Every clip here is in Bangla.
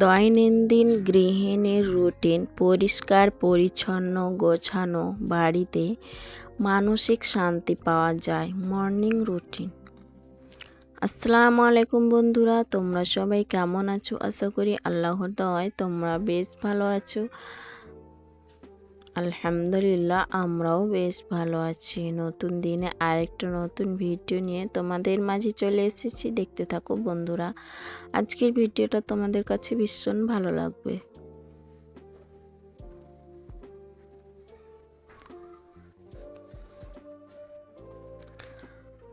দৈনন্দিন গৃহিণীর রুটিন পরিষ্কার পরিচ্ছন্ন গোছানো বাড়িতে মানসিক শান্তি পাওয়া যায়। Morning routine. আসসালামু আলাইকুম বন্ধুরা, তোমরা সবাই কেমন আছো? আশা করি আল্লাহর দয়ায় তোমরা বেশ ভালো আছো। আলহামদুলিল্লাহ, আমরাও বেশ ভালো আছি। নতুন দিনে আরেকটা নতুন ভিডিও নিয়ে তোমাদের মাঝে চলে এসেছি। দেখতে থাকো বন্ধুরা, আজকের ভিডিওটা তোমাদের কাছে ভীষণ ভালো লাগবে।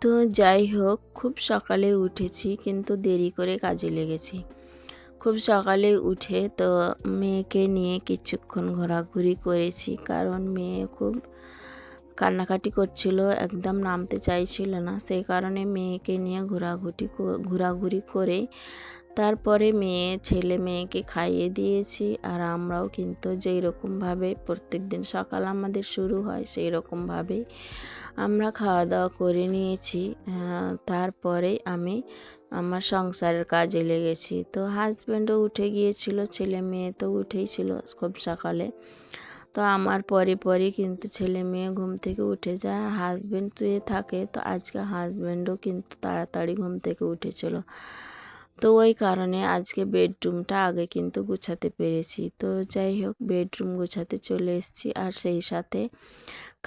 তো যাই হোক, খুব সকালে উঠেছি কিন্তু দেরি করে কাজে লেগেছি। খুব সকালে উঠে তো মেয়েকে নিয়ে কিছুক্ষণ ঘোরাঘুরি করেছি, কারণ মেয়ে খুব কান্নাকাটি করছিল, একদম নামতে চাইছিল না। সেই কারণে মেয়েকে নিয়ে ঘোরাঘুরি করে তারপরে ছেলে মেয়েকে খাইয়ে দিয়েছি। আর আমরাও কিন্তু যেই রকমভাবে প্রত্যেক দিন সকাল আমাদের শুরু হয় সেই রকমভাবেই আমরা খাওয়া দাওয়া করে নিয়েছি। তারপরে আমি আমার সংসারের কাজে লেগেছি। তো হাজব্যান্ডও উঠে গিয়েছিল, ছেলে মেয়ে তো উঠেই ছিল খুব সকালে। তো আমার পরে কিন্তু ছেলে মেয়ে ঘুম থেকে উঠে যায়, আর হাজব্যান্ড শুয়ে থাকে। তো আজকে হাজব্যান্ডও কিন্তু তাড়াতাড়ি ঘুম থেকে উঠেছিল। তো ওই কারণে আজকে বেডরুমটা আগে কিন্তু গুছাতে পেরেছি। তো যাই হোক, বেডরুম গুছাতে চলে এসেছি। আর সেই সাথে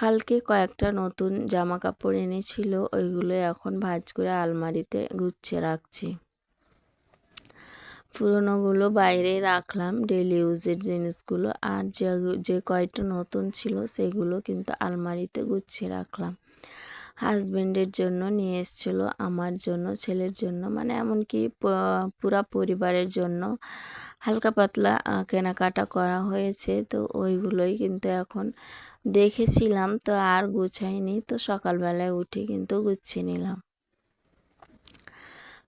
কালকে কয়েকটা নতুন জামা কাপড় এনেছিল, ওইগুলো এখন ভাঁজ করে আলমারিতে গুছিয়ে রাখছি। পুরোনোগুলো বাইরে রাখলাম, ডেলি ইউজের জিনিসগুলো। আর যে কয়টা নতুন ছিল সেগুলো কিন্তু আলমারিতে গুছিয়ে রাখলাম। হাজব্যান্ডের জন্য নিয়ে এসেছিলো, আমার জন্য, ছেলের জন্য, মানে এমনকি পুরা পরিবারের জন্য হালকা পাতলা কেনাকাটা করা হয়েছে। তো ওইগুলোই কিন্তু এখন দেখেছিলাম, তো আর গুছাইনি। তো সকালবেলায় উঠে কিন্তু গুছিয়ে নিলাম।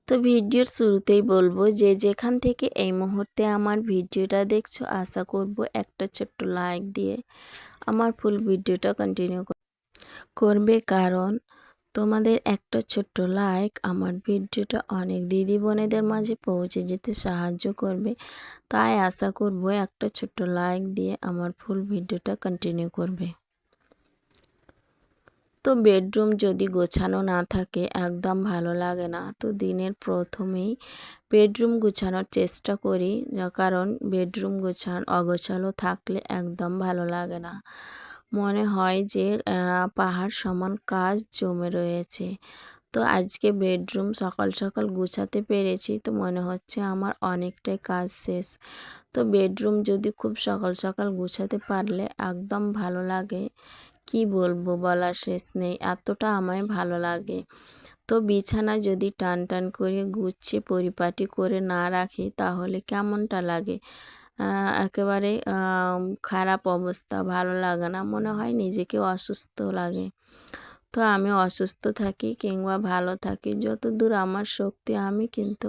তো ভিডিওর শুরুতেই বলবো, যে যেখান থেকে এই মুহূর্তে আমার ভিডিওটা দেখছো, আশা করব একটা ছোট্ট লাইক দিয়ে আমার ফুল ভিডিওটা কন্টিনিউ করবে, কারণ তোমাদের একটা ছোট্ট লাইক আমার ভিডিওটা অনেক দিদি বোনেদের মাঝে পৌঁছে যেতে সাহায্য করবে। তাই আশা করব একটা ছোট্ট লাইক দিয়ে আমার ফুল ভিডিওটা কন্টিনিউ করবে। তো বেডরুম যদি গোছানো না থাকে একদম ভালো লাগে না। তো দিনের প্রথমেই বেডরুম গোছানোর চেষ্টা করি, কারণ বেডরুম অগোছালো থাকলে একদম ভালো লাগে না। মনে হয় যে পাহাড় সমান কাজ জমে রয়েছে। তো আজকে বেডরুম সকাল সকাল গুছাতে পেরেছি, তো মনে হচ্ছে আমার অনেকটাই কাজ শেষ। তো বেডরুম যদি খুব সকাল সকাল গুছাতে পারলে একদম ভালো লাগে, কি বলবো, বলার শেষ নেই, এতটা আমায় ভালো লাগে। তো বিছানা যদি টান করে গুছিয়ে পরিপাটি করে না রাখি তাহলে কেমনটা লাগে, একেবারে খারাপ অবস্থা, ভালো লাগে না, মনে হয় নিজেকে অসুস্থ লাগে। তো আমি অসুস্থ থাকি কিংবা ভালো থাকি, যতদূর আমার শক্তি আমি কিন্তু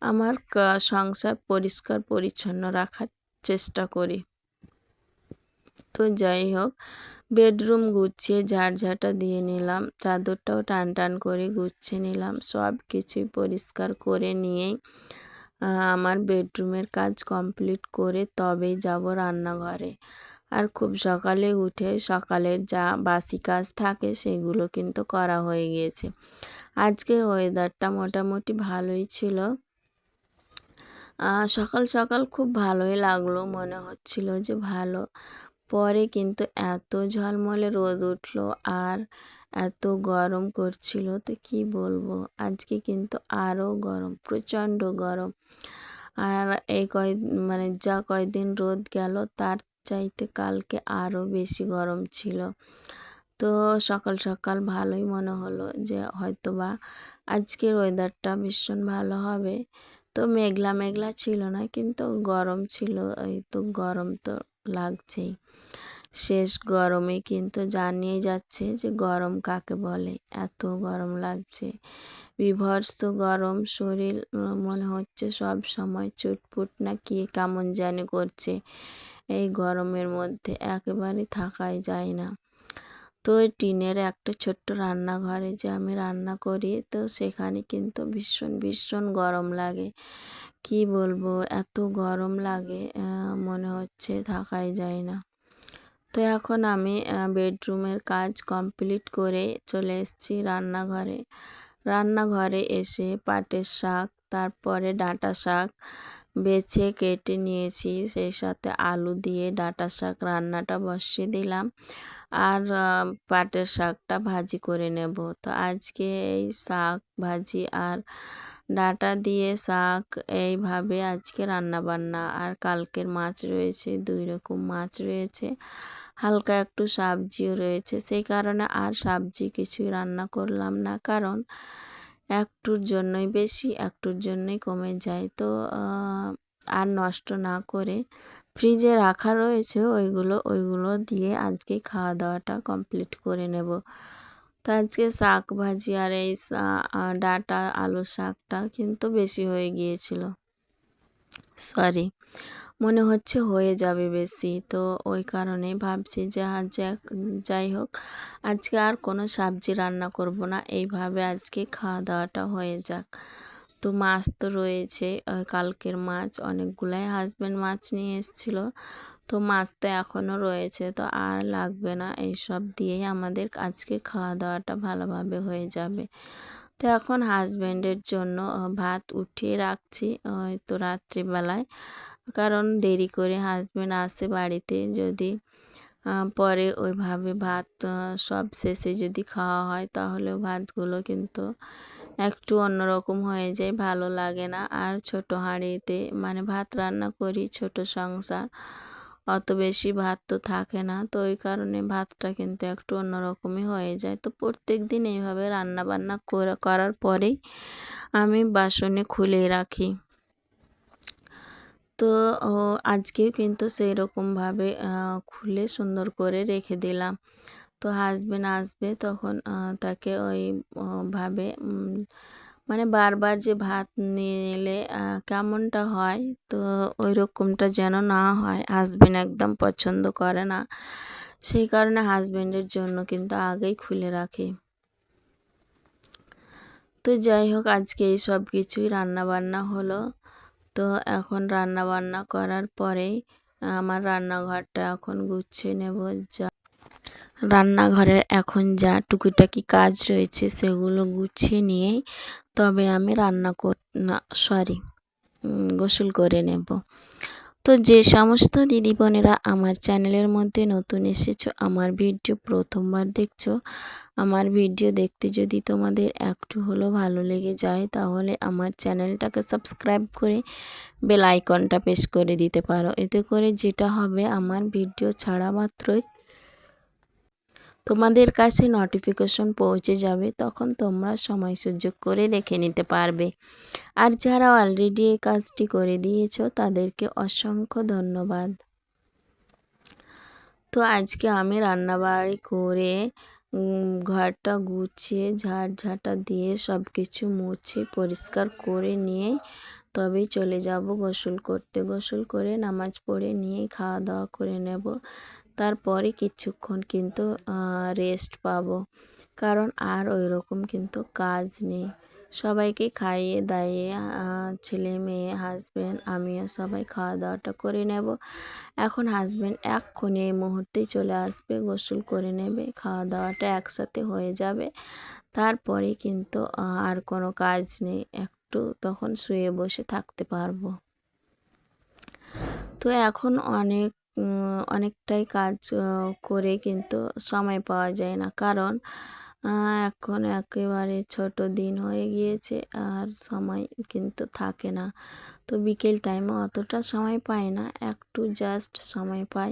আমার সংসার পরিষ্কার পরিচ্ছন্ন রাখার চেষ্টা করি। তো যাই হোক, বেডরুম গুছিয়ে ঝাড়ঝাঁটা দিয়ে নিলাম, চাদরটাও টান করে গুছিয়ে নিলাম। সব কিছুই পরিষ্কার করে নিয়েই আমার বেডরুমের কাজ কমপ্লিট করে তবেই যাব রান্নাঘরে। আর খুব সকালে উঠে সকালের যা বাসি কাজ থাকে সেগুলো কিন্তু করা হয়ে গিয়েছে। আজকের ওয়েদারটা মোটামুটি ভালোই ছিল। সকাল সকাল খুব ভালোই লাগলো, মনে হচ্ছিল যে ভালো। পরে কিন্তু এত ঝলমলে রোদ উঠলো আর এত গরম করছিল, তো কি বলবো, আজকে কিন্তু আরও গরম, প্রচণ্ড গরম। আর এই মানে যা কয়দিন রোদ গেল তার চাইতে কালকে আরও বেশি গরম ছিল। তো সকাল সকাল ভালোই মনে হলো যে হয়তোবা আজকের ওয়েদারটা ভীষণ ভালো হবে। তো মেঘলা মেঘলা ছিল না, কিন্তু গরম ছিল। এই তো গরম তো লাগছেই। শেষ গরমে কিন্তু জানিয়ে যাচ্ছে যে গরম কাকে বলে। এত গরম লাগছে, বীভৎস গরম। শরীর মনে হচ্ছে সব সময় চুটপুট না কি কেমন জানি করছে। এই গরমের মধ্যে একেবারে থাকাই যায় না। তো ওই টিনের একটা ছোট্ট রান্নাঘরে যে আমি রান্না করি, তো সেখানে কিন্তু ভীষণ ভীষণ গরম লাগে। কি বলবো, এত গরম লাগে মনে হচ্ছে থাকাই যায় না। তো এখন আমি বেডরুমের কাজ কমপ্লিট করে চলে এসেছি রান্নাঘরে। রান্নাঘরে এসে পাটের শাক, তারপরে ডাঁটা শাক বেছে কেটে নিয়েছি, সেই সাথে আলু দিয়ে ডাঁটা শাক রান্নাটা বসিয়ে দিলাম। আর পাটের শাকটা ভাজি করে নেব। তো আজকে এই শাক ভাজি আর ডাঁটা দিয়ে শাক এইভাবে আজকে রান্না বান্না। আর কালকের মাছ রয়েছে, 2 রকম মাছ রয়েছে, হালকা একটু সবজিও রয়েছে। সেই কারণে আর সবজি কিছুই রান্না করলাম না, কারণ একটুর জন্যই বেশি, একটুর জন্যই কমে যায়। তো আর নষ্ট না করে ফ্রিজে রাখা রয়েছে ওইগুলো দিয়ে আজকে খাওয়া দাওয়াটা কমপ্লিট করে নেব। তো আজকে শাক ভাজি আর এই ডাঁটা আলুর শাকটা কিন্তু বেশি হয়ে গিয়েছিল, সরি, মনে হচ্ছে হয়ে যাবে বেশি। তো ওই কারণে ভাবছি যে যাই হোক, আজকে আর কোনো সবজি রান্না করব না, এইভাবে আজকে খাওয়া দাওয়াটা হয়ে যাক। তো মাছ তো রয়েছে, কালকের মাছ অনেকগুলাই হাজব্যান্ড মাছ নিয়ে এসেছিলো। তো মাছ তো এখনও রয়েছে, তো আর লাগবে না। এইসব দিয়েই আমাদের আজকে খাওয়া দাওয়াটা ভালোভাবে হয়ে যাবে। তো এখন হাজব্যান্ডের জন্য ভাত উঠিয়ে রাখছি তো রাত্রিবেলায়, কারণ দেরি করে হাজব্যান্ড আসে বাড়িতে। যদি পরে ওইভাবে ভাত সব শেষে যদি খাওয়া হয়, তাহলে ভাতগুলো কিন্তু একটু অন্যরকম হয়ে যায়, ভালো লাগে না। আর ছোট হাঁড়িতে মানে ভাত রান্না করি, ছোট সংসার, অত বেশি ভাত তো থাকে না। তো ওই কারণে ভাতটা কিন্তু একটু অন্যরকমই হয়ে যায়। তো প্রত্যেক দিন এইভাবে রান্না বান্না করার পরেই আমি বাসনে খুলে রাখি। তো আজকেও কিন্তু সেই রকমভাবে খুলে সুন্দর করে রেখে দিলাম। তো হাজব্যান্ড আসবে তখন তাকে ওই ভাবে মানে বারবার যে ভাত নিয়ে এলে কেমনটা হয়, তো ওই রকমটা যেন না হয়, হাজব্যান্ড একদম পছন্দ করে না। সেই কারণে হাজব্যান্ডের জন্য কিন্তু আগেই খুলে রাখি। তো যাই হোক, আজকে এই সব কিছুই রান্নাবান্না হলো। তো এখন রান্না বান্না করার পরেই আমার রান্নাঘরটা এখন গুছিয়ে নেব। রান্নাঘরের এখন যা টুকিটাকি কাজ রয়েছে সেগুলো গুছিয়ে নিয়েই তবে আমি গোসল করে নেব। তো যে সমস্ত দিদি বোনেরা আমার চ্যানেলের মধ্যে নতুন এসেছো, আমার ভিডিও প্রথমবার দেখছো, আমার ভিডিও দেখতে যদি তোমাদের একটু হলেও ভালো লেগে যায়, তাহলে আমার চ্যানেলটাকে সাবস্ক্রাইব করে বেল আইকনটা প্রেস করে দিতে পারো। এতে করে যেটা হবে, আমার ভিডিও ছাড়া মাত্রই তোমাদের কাছে নোটিফিকেশন পৌঁছে যাবে, তখন তোমরা সময় সুযোগ করে দেখে নিতে পারবে। আর যারা অলরেডি এই কাজটি করে দিয়েছো তাদেরকে অসংখ্য ধন্যবাদ। তো আজকে আমি রান্নাবাড়ি করে ঘরটা গুছিয়ে ঝাঁটা দিয়ে সব কিছু মুছে পরিষ্কার করে নিয়ে তবেই চলে যাব গোসল করতে। গোসল করে নামাজ পড়ে নিয়ে খাওয়া দাওয়া করে নেব। তারপরে কিছুক্ষণ কিন্তু রেস্ট পাবো, কারণ আর ওই রকম কিন্তু কাজ নেই। সবাইকে খাইয়ে দাইয়ে ছেলে মেয়ে হাজব্যান্ড আমিও সবাই খাওয়া দাওয়াটা করে নেব। এখন হাজব্যান্ড এক্ষুনি এই মুহূর্তেই চলে আসবে, গোসল করে নেবে, খাওয়া দাওয়াটা একসাথে হয়ে যাবে। তারপরে কিন্তু আর কোনো কাজ নেই, একটু তখন শুয়ে বসে থাকতে পারবো। তো এখন অনেকটাই কাজ করে কিন্তু সময় পাওয়া যায় না, কারণ এখন একেবারে ছোট দিন হয়ে গিয়েছে, আর সময় কিন্তু থাকে না। তো বিকেল টাইমে অতটা সময় পাই না, একটু জাস্ট সময় পাই।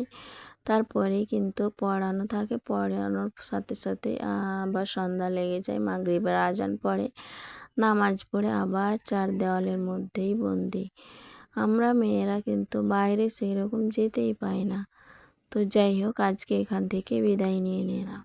তারপরেই কিন্তু পড়ানো থাকে, পড়ানোর সাথে সাথে আবার সন্ধ্যা লেগে যায়, মাগরিবের আজান পড়ে, নামাজ পড়ে আবার চার দেওয়ালের মধ্যেই বন্দি। আমরা মেয়েরা কিন্তু বাইরে সেই রকম যেতেই পাই না। তো যাই হোক, আজকে এখান থেকে বিদায় নিয়ে নিলাম।